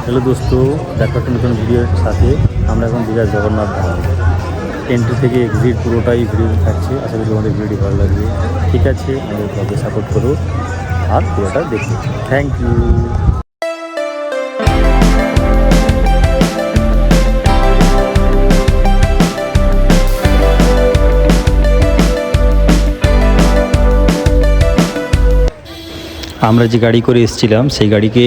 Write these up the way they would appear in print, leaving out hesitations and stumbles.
Hello দোস্ত, দেখো একটা নতুন ভিডিওর সাথে আমরা এখন দীঘার জগন্নাথ ধাম এন্ট্রি থেকে এক্সিট পুরোটাই ভিডিও থাকছে। আশা করি আমাদের ভিডিওটি ভালো লাগবে। ঠিক আছে, আমাদের ব্লগে সাপোর্ট করো আর পুরোটা দেখো। Thank you. আমরা যে গাড়ি করে এসেছিলাম সেই গাড়িকে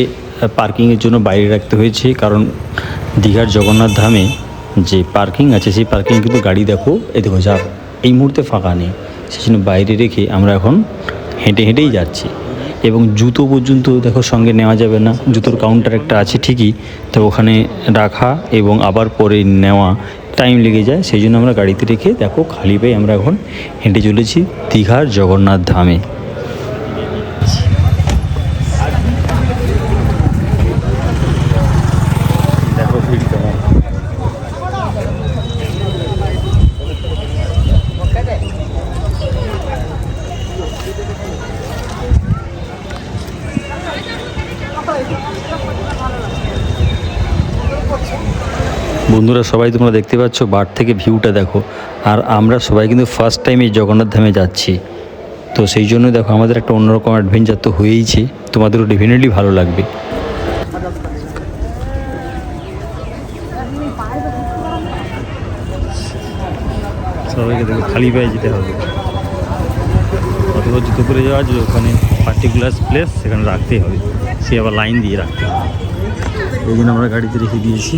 পার্কিংয়ের জন্য বাইরে রাখতে হয়েছে, কারণ দীঘার জগন্নাথ ধামে যে পার্কিং আছে সেই পার্কিংয়ে কিন্তু গাড়ি দেখো যা এই মুহূর্তে ফাঁকা নেই, সেই জন্য বাইরে রেখে আমরা এখন হেঁটে হেঁটেই যাচ্ছি। এবং জুতো পর্যন্ত দেখো সঙ্গে নেওয়া যাবে না, জুতোর কাউন্টার একটা আছে ঠিকই, তো ওখানে রাখা এবং আবার পরে নেওয়া টাইম লেগে যায়, সেই জন্য আমরা গাড়িতে রেখে দেখো খালি পায়ে আমরা এখন হেঁটে চলেছি দীঘার জগন্নাথ ধামে। বন্ধুরা সবাই তোমরা দেখতে পাচ্ছ বার থেকে ভিউটা দেখো, আর আমরা সবাই কিন্তু ফার্স্ট টাইম এই জগন্নাথ ধামে যাচ্ছি, তো সেই জন্য দেখো আমাদের একটা অন্যরকম অ্যাডভেঞ্চার তো হয়েইছে, তোমাদেরও ডেফিনেটলি ভালো লাগবে। সবাইকে দেখো খালি পায়ে যেতে হবে, অথবা জুতো করে যাওয়া যে ওখানে পার্টিকুলার প্লেস সেখানে রাখতেই হবে, সে আবার লাইন দিয়ে রাখতে হবে, এই জন্য আমরা গাড়িতে রেখে দিয়েছি।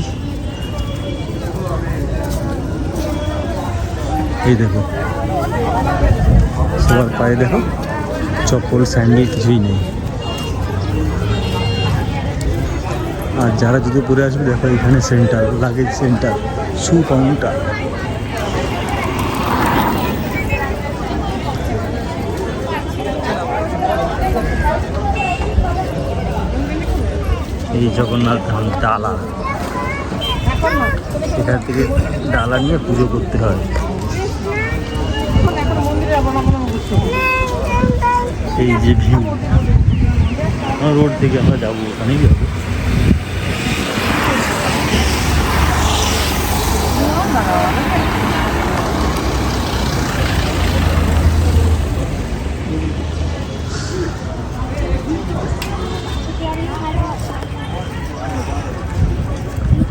এই দেখো সবার পায়ে দেখো চপ্পল স্যান্ডেল কিছুই নেই, আর যারা জুতো পরে আসবে দেখো এখানে সেন্টার, লাগেজ সেন্টার, শু কাউন্টার। এই জগন্নাথ ধাম ডালা, সেখান থেকে ডালা নিয়ে পুজো করতে হয়। এই যে ভিউ, রোড থেকে আমরা যাবো, ওখানেই যাবো।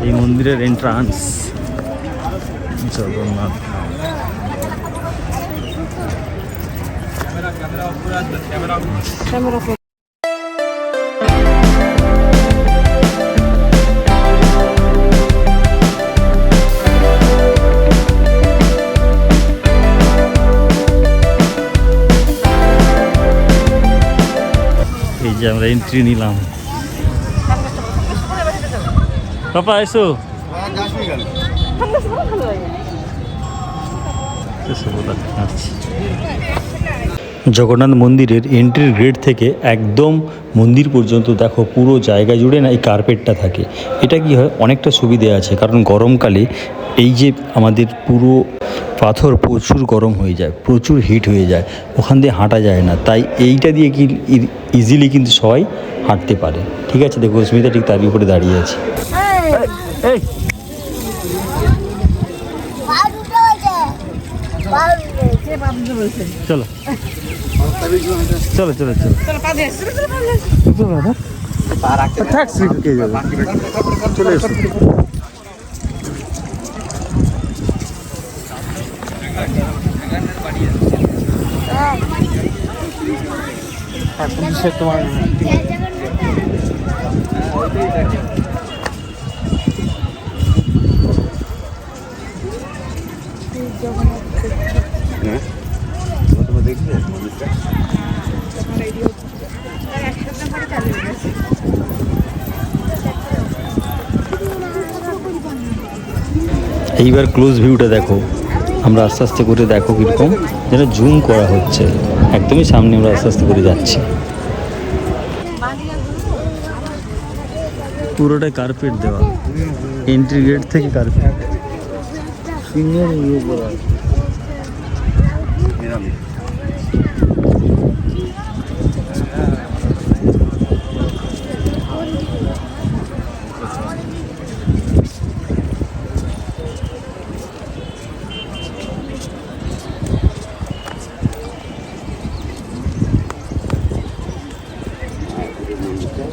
এই মন্দিরের এন্ট্রান্স জগন্নাথ। এই যে আমরা এন্ট্রি নিলাম। পাপা এসো। জগন্নাথ মন্দিরের এন্ট্রির গেট থেকে একদম মন্দির পর্যন্ত দেখো পুরো জায়গা জুড়ে না এই কার্পেটটা থাকে। এটা কি হয়, অনেকটা সুবিধে আছে, কারণ গরমকালে এই যে আমাদের পুরো পাথর প্রচুর গরম হয়ে যায়, প্রচুর হিট হয়ে যায়, ওখান দিয়ে হাঁটা যায় না, তাই এইটা দিয়ে কি ইজিলি কিন্তু সবাই হাঁটতে পারে। ঠিক আছে, দেখো স্মিতা ঠিক তার উপরে দাঁড়িয়ে আছে। চলো চলো চলো চলো চলে এসো। তোমার দেখবে এইবার ক্লোজ ভিউটা দেখো, আমরা আস্তে আস্তে করে দেখো কীরকম যেন জুম করা হচ্ছে, একদমই সামনে আমরা আস্তে আস্তে করে যাচ্ছি। পুরোটাই কার্পেট দেওয়া, এন্ট্রি গেট থেকে কার্পেট।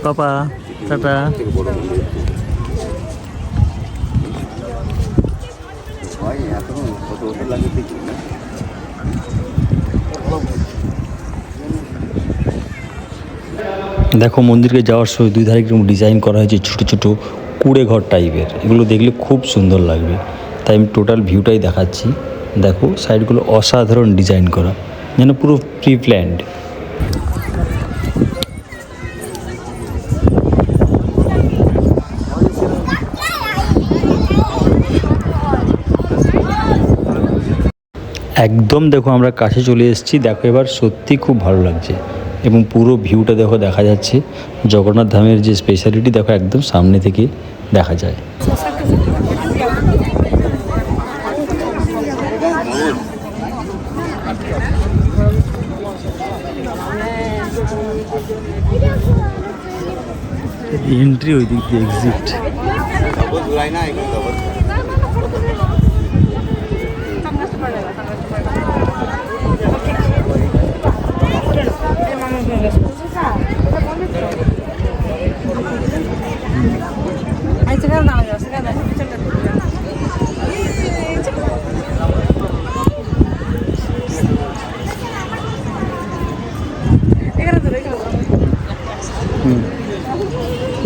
পাপা টাটা। দেখো মন্দিরকে যাওয়ার সময় দুই ধারে কিরকম ডিজাইন করা হয়েছে, ছোটো ছোটো কুড়ে ঘর টাইপের। এগুলো দেখলে খুব সুন্দর লাগবে, তাই আমি টোটাল ভিউটাই দেখাচ্ছি। দেখো সাইডগুলো অসাধারণ ডিজাইন করা, যেন পুরো প্রি প্ল্যান্ড। একদম দেখো আমরা কাছে চলে এসেছি। দেখো এবার সত্যি খুব ভালো লাগছে এবং পুরো ভিউটা দেখো দেখা যাচ্ছে। জগন্নাথ ধামের যে স্পেশালিটি দেখো একদম সামনে থেকে দেখা যায়। এন্ট্রি ওই দিক দিয়ে এক্সিট।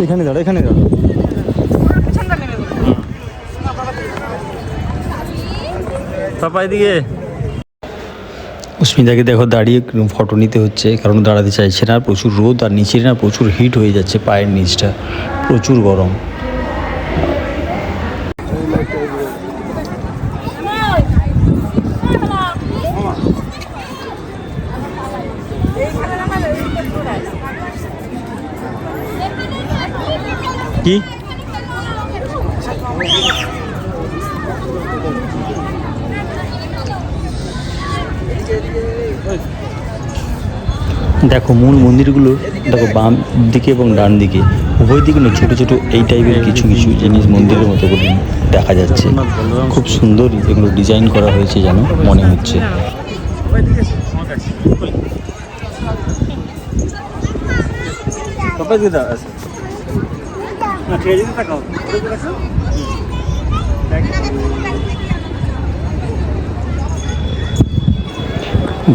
এখানে দাঁড়া, এখানে দাঁড়া। পাপা এদিকে। উস্মিতাকে দেখো দাঁড়িয়ে ফটো নিতে হচ্ছে, কারণ দাঁড়াতে চাইছে না। প্রচুর রোদ আর নিচে না প্রচুর হিট হয়ে যাচ্ছে, পায়ের নিচটা প্রচুর গরম। কি দেখো মূল মন্দিরগুলো দেখো বাম দিকে এবং ডান দিকে উভয় দিকে না ছোটো ছোটো এই টাইপের কিছু কিছু জিনিস মন্দিরের মতো করে দেখা যাচ্ছে। খুব সুন্দর এগুলো ডিজাইন করা হয়েছে যেন মনে হচ্ছে।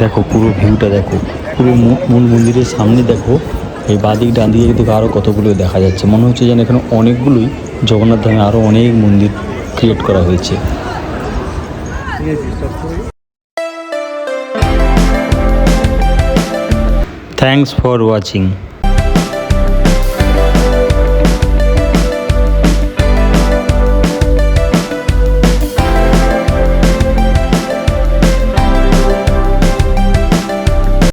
দেখো পুরো ভিউটা দেখো, পুরো মূল মন্দিরের সামনে দেখো এই বাদিক ডান দিকে দেখো আরও কতগুলো দেখা যাচ্ছে। মনে হচ্ছে যেন এখানে অনেকগুলোই জগন্নাথ ধামে আরও অনেক মন্দির ক্রিয়েট করা হয়েছে। Thanks for watching.